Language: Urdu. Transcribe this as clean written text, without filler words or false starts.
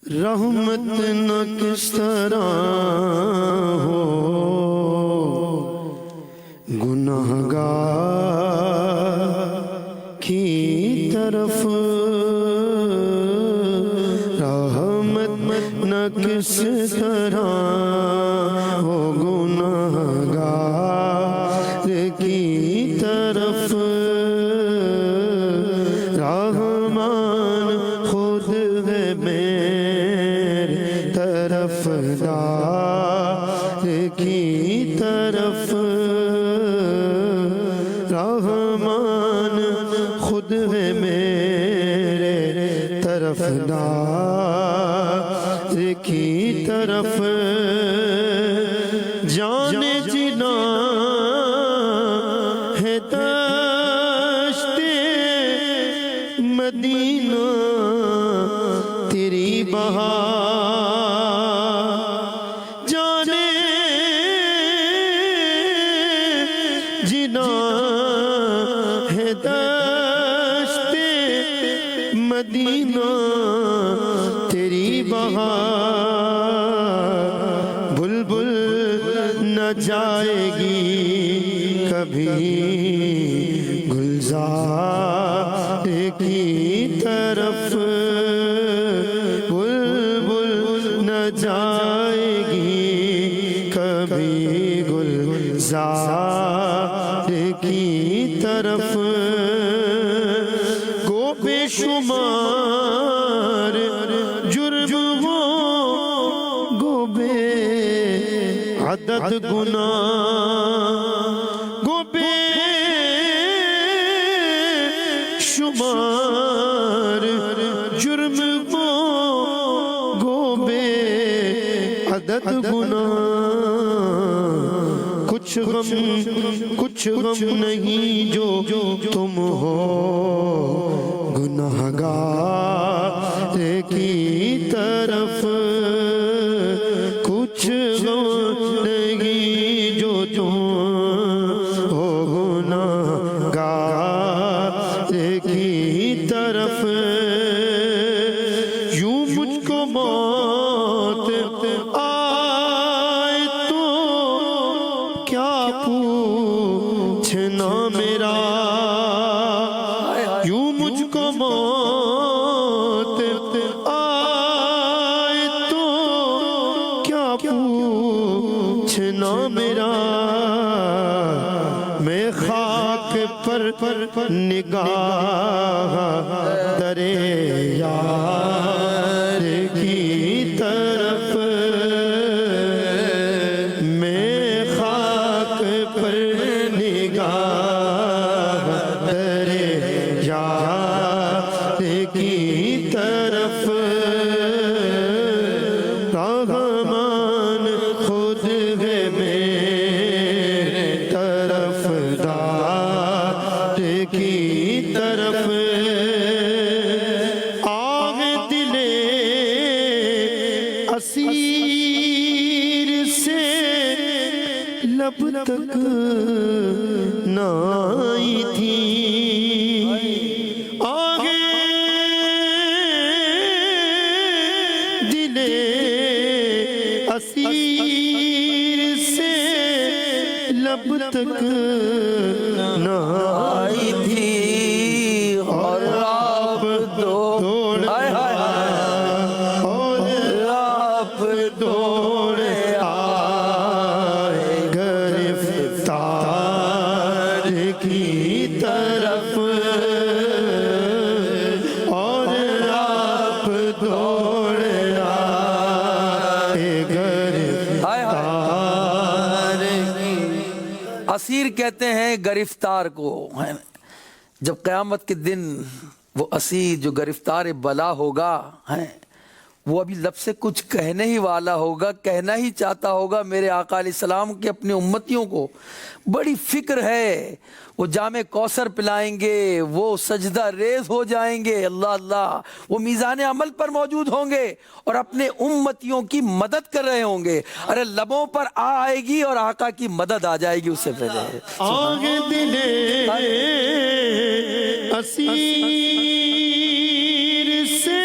رحمت نہ کس طرح ہو گناہگار کی طرف، رحمت نہ کس طرح ہو گناہگار کی طرف، رحمان خود ہے میرے طرفدار کی طرف، رحمان خود ہے میرے طرفدار کی طرف، جانے جنا ہے دشت مدینہ تیری بہار، جانے جنا ہے دشت مدینہ تیری بہار، بلبل نہ جائے گی کبھی گلزار کی طرف، بلبل نہ جائے گی کبھی گلزار کی طرف، گو بے شمار جرم ہو گو بے عدد گناہ، گو بے شمار جرم ہو گو بے عدد گناہ، کچھ غم نہیں جو تم ہو گناہگار کی طرف، کچھ غم نہیں جو تم ہو گناہگار کی طرف، یوں مجھ کو موت آئے تو کیا پوچھنا میرا، یوں مجھ کو موت آئے تو کیا پوچھنا میرا، میں خاک پر نگاہ درے یار کی طرف، میں خاک پر نگاہ درے یار کی طرف، رحمان خود ہے میرے طرفدار کی طرف، آہ دل اسیر سے لب تک نہ آئی تھی، آگے دل اسیر سے لب تک نہ آئی تھی، اور آپ دوڑ آئے گرفتار کی طرف، اور آپ دوڑ آئے گرفتار کی، اسیر کہتے ہیں گرفتار کو، جب قیامت کے دن وہ اسیر جو گرفتار بلا ہوگا وہ ابھی لب سے کچھ کہنے ہی والا ہوگا، کہنا ہی چاہتا ہوگا میرے آقا علیہ السلام کے اپنے امتیوں کو بڑی فکر ہے، وہ جام کوثر پلائیں گے، وہ سجدہ ریز ہو جائیں گے، اللہ اللہ، وہ میزان عمل پر موجود ہوں گے اور اپنے امتیوں کی مدد کر رہے ہوں گے، ارے لبوں پر آئے گی اور آقا کی مدد آ جائے گی اس سے پہلے، آگے دلے اسیر سے